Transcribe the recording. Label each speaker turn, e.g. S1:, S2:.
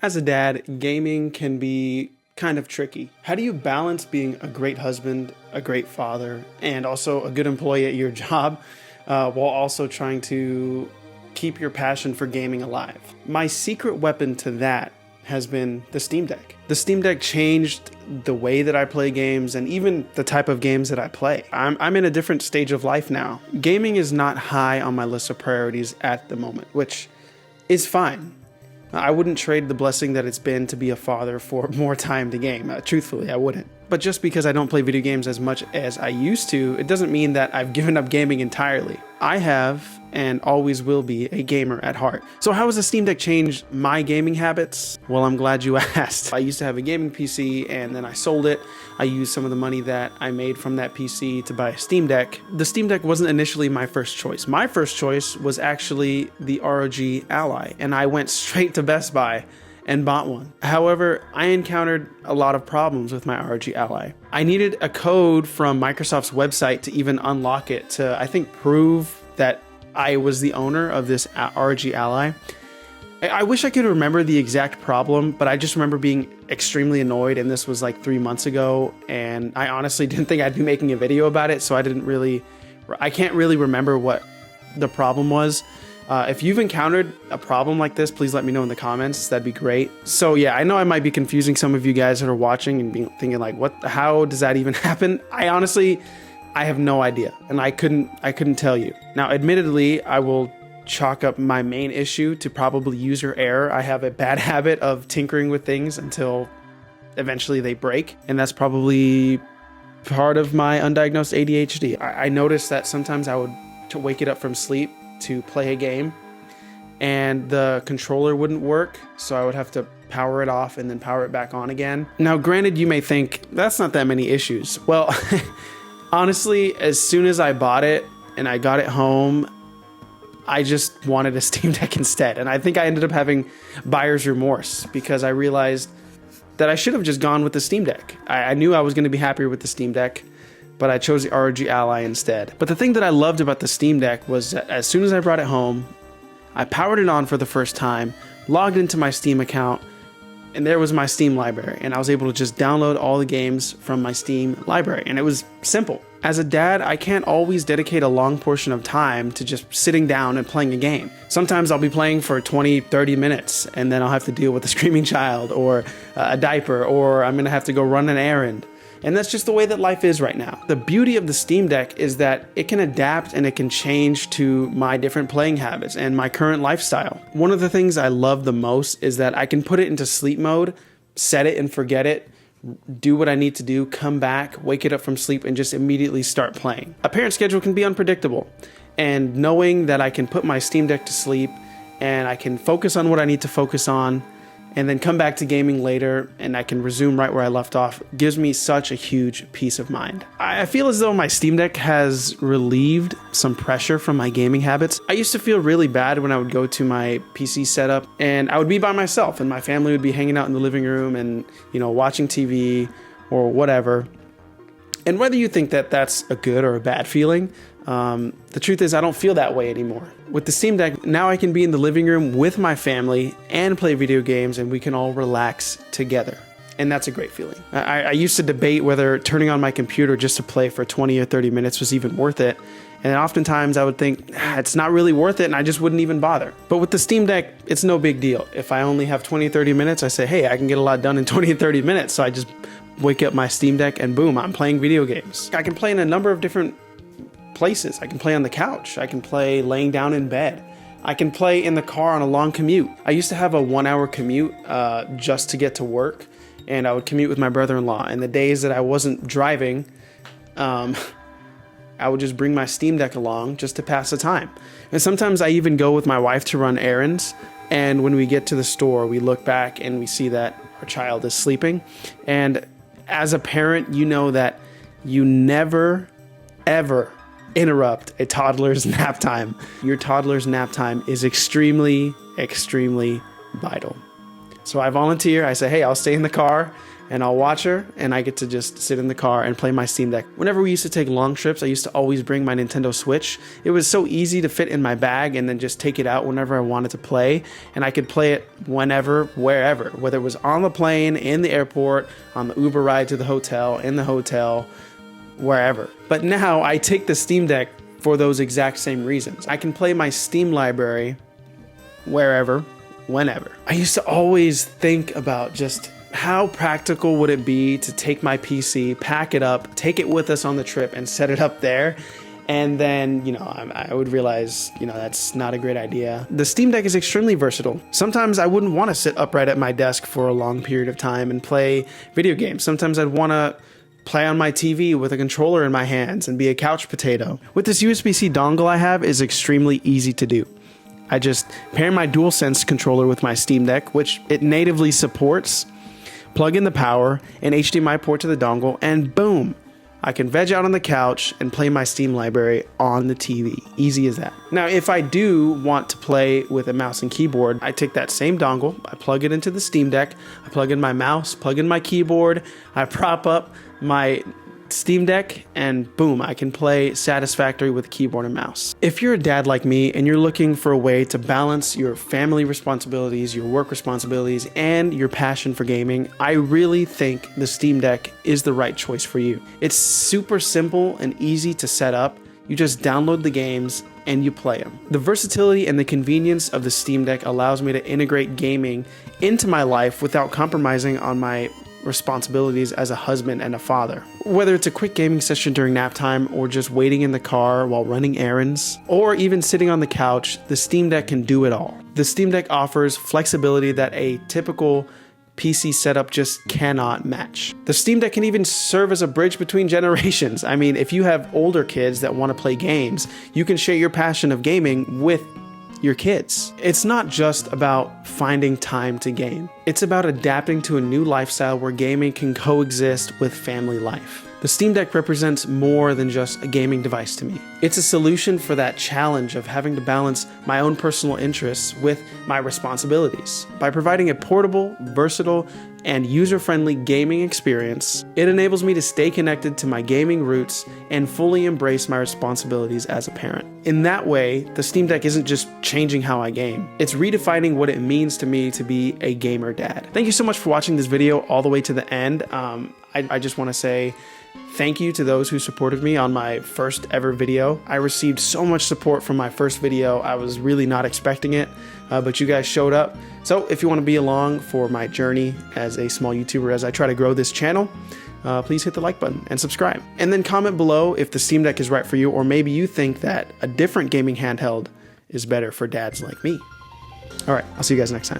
S1: As a dad, gaming can be kind of tricky. How do you balance being a great husband, a great father, and also a good employee at your job, while also trying to keep your passion for gaming alive? My secret weapon to that has been the Steam Deck. The Steam Deck changed the way that I play games and even the type of games that I play. I'm in a different stage of life now. Gaming is not high on my list of priorities at the moment, which is fine. I wouldn't trade the blessing that it's been to be a father for more time to game. Truthfully, I wouldn't. But just because I don't play video games as much as I used to, it doesn't mean that I've given up gaming entirely. I have and always will be a gamer at heart. So how has the Steam Deck changed my gaming habits? Well, I'm glad you asked. I used to have a gaming PC and then I sold it. I used some of the money that I made from that PC to buy a Steam Deck. The Steam Deck wasn't initially my first choice. My first choice was actually the ROG Ally, and I went straight to Best Buy and bought one. However, I encountered a lot of problems with my ROG Ally. I needed a code from Microsoft's website to even unlock it to, I think, prove that I was the owner of this ROG Ally. I wish I could remember the exact problem, but I just remember being extremely annoyed, and this was like 3 months ago, and I honestly didn't think I'd be making a video about it, so I can't really remember what the problem was. If you've encountered a problem like this, please let me know in the comments. That'd be great. So yeah, I know I might be confusing some of you guys that are watching and thinking like, how does that even happen? I have no idea, and I couldn't tell you. Now, admittedly, I will chalk up my main issue to probably user error. I have a bad habit of tinkering with things until eventually they break, and that's probably part of my undiagnosed ADHD. I noticed that sometimes I would wake it up from sleep to play a game, and the controller wouldn't work, so I would have to power it off and then power it back on again. Now, granted, you may think that's not that many issues. Well, honestly, as soon as I bought it and I got it home, I just wanted a Steam Deck instead. And I think I ended up having buyer's remorse because I realized that I should have just gone with the Steam Deck. I knew I was going to be happier with the Steam Deck, but I chose the ROG Ally instead. But the thing that I loved about the Steam Deck was that as soon as I brought it home, I powered it on for the first time, logged into my Steam account, and there was my Steam library, and I was able to just download all the games from my Steam library, and it was simple. As a dad, I can't always dedicate a long portion of time to just sitting down and playing a game. Sometimes I'll be playing for 20, 30 minutes, and then I'll have to deal with a screaming child, or a diaper, or I'm gonna have to go run an errand. And that's just the way that life is right now. The beauty of the Steam Deck is that it can adapt and it can change to my different playing habits and my current lifestyle. One of the things I love the most is that I can put it into sleep mode, set it and forget it, do what I need to do, come back, wake it up from sleep, and just immediately start playing. A parent schedule can be unpredictable, and knowing that I can put my Steam Deck to sleep and I can focus on what I need to focus on and then come back to gaming later and I can resume right where I left off gives me such a huge peace of mind. I feel as though my Steam Deck has relieved some pressure from my gaming habits. I used to feel really bad when I would go to my PC setup and I would be by myself and my family would be hanging out in the living room and, watching TV or whatever. And whether you think that that's a good or a bad feeling, the truth is I don't feel that way anymore. With the Steam Deck, now I can be in the living room with my family and play video games, and we can all relax together. And that's a great feeling. I used to debate whether turning on my computer just to play for 20 or 30 minutes was even worth it. And oftentimes I would think, it's not really worth it, and I just wouldn't even bother. But with the Steam Deck, it's no big deal. If I only have 20 or 30 minutes, I say, hey, I can get a lot done in 20 or 30 minutes. So I just wake up my Steam Deck and boom, I'm playing video games. I can play in a number of different places. I can play on the couch. I can play laying down in bed. I can play in the car on a long commute. I used to have a 1-hour commute just to get to work, and I would commute with my brother-in-law. And the days that I wasn't driving, I would just bring my Steam Deck along just to pass the time. And sometimes I even go with my wife to run errands, and when we get to the store, we look back and we see that our child is sleeping. And as a parent, you know that you never, ever interrupt a toddler's nap time. Your toddler's nap time is extremely, extremely vital. So I volunteer. I say, hey, I'll stay in the car and I'll watch her, and I get to just sit in the car and play my Steam Deck. Whenever we used to take long trips, I used to always bring my Nintendo Switch. It was so easy to fit in my bag and then just take it out whenever I wanted to play, and I could play it whenever, wherever, whether it was on the plane, in the airport, on the Uber ride to the hotel, in the hotel, wherever. But now I take the Steam Deck for those exact same reasons. I can play my Steam library wherever, whenever. I used to always think about just how practical would it be to take my PC, pack it up, take it with us on the trip, and set it up there. And then, I would realize, that's not a great idea. The Steam Deck is extremely versatile. Sometimes I wouldn't want to sit upright at my desk for a long period of time and play video games. Sometimes I'd want to play on my TV with a controller in my hands and be a couch potato. With this USB-C dongle I have, is extremely easy to do. I just pair my DualSense controller with my Steam Deck, which it natively supports, plug in the power, and HDMI port to the dongle, and boom, I can veg out on the couch and play my Steam library on the TV. Easy as that. Now, if I do want to play with a mouse and keyboard, I take that same dongle, I plug it into the Steam Deck, I plug in my mouse, plug in my keyboard, I prop up my Steam Deck, and boom, I can play Satisfactory with keyboard and mouse. If you're a dad like me and you're looking for a way to balance your family responsibilities, your work responsibilities, and your passion for gaming, I really think the Steam Deck is the right choice for you. It's super simple and easy to set up. You just download the games and you play them. The versatility and the convenience of the Steam Deck allows me to integrate gaming into my life without compromising on my responsibilities as a husband and a father. Whether it's a quick gaming session during nap time, or just waiting in the car while running errands, or even sitting on the couch, the Steam Deck can do it all. The Steam Deck offers flexibility that a typical PC setup just cannot match. The Steam Deck can even serve as a bridge between generations. I mean, if you have older kids that want to play games, you can share your passion of gaming with your kids. It's not just about finding time to game. It's about adapting to a new lifestyle where gaming can coexist with family life. The Steam Deck represents more than just a gaming device to me. It's a solution for that challenge of having to balance my own personal interests with my responsibilities. By providing a portable, versatile, and user-friendly gaming experience, it enables me to stay connected to my gaming roots and fully embrace my responsibilities as a parent. In that way, the Steam Deck isn't just changing how I game. It's redefining what it means to me to be a gamer dad. Thank you so much for watching this video all the way to the end. I just want to say thank you to those who supported me on my first ever video. I received so much support from my first video. I was really not expecting it, but you guys showed up. So if you want to be along for my journey as a small YouTuber as I try to grow this channel, please hit the like button and subscribe. And then comment below if the Steam Deck is right for you, or maybe you think that a different gaming handheld is better for dads like me. All right, I'll see you guys next time.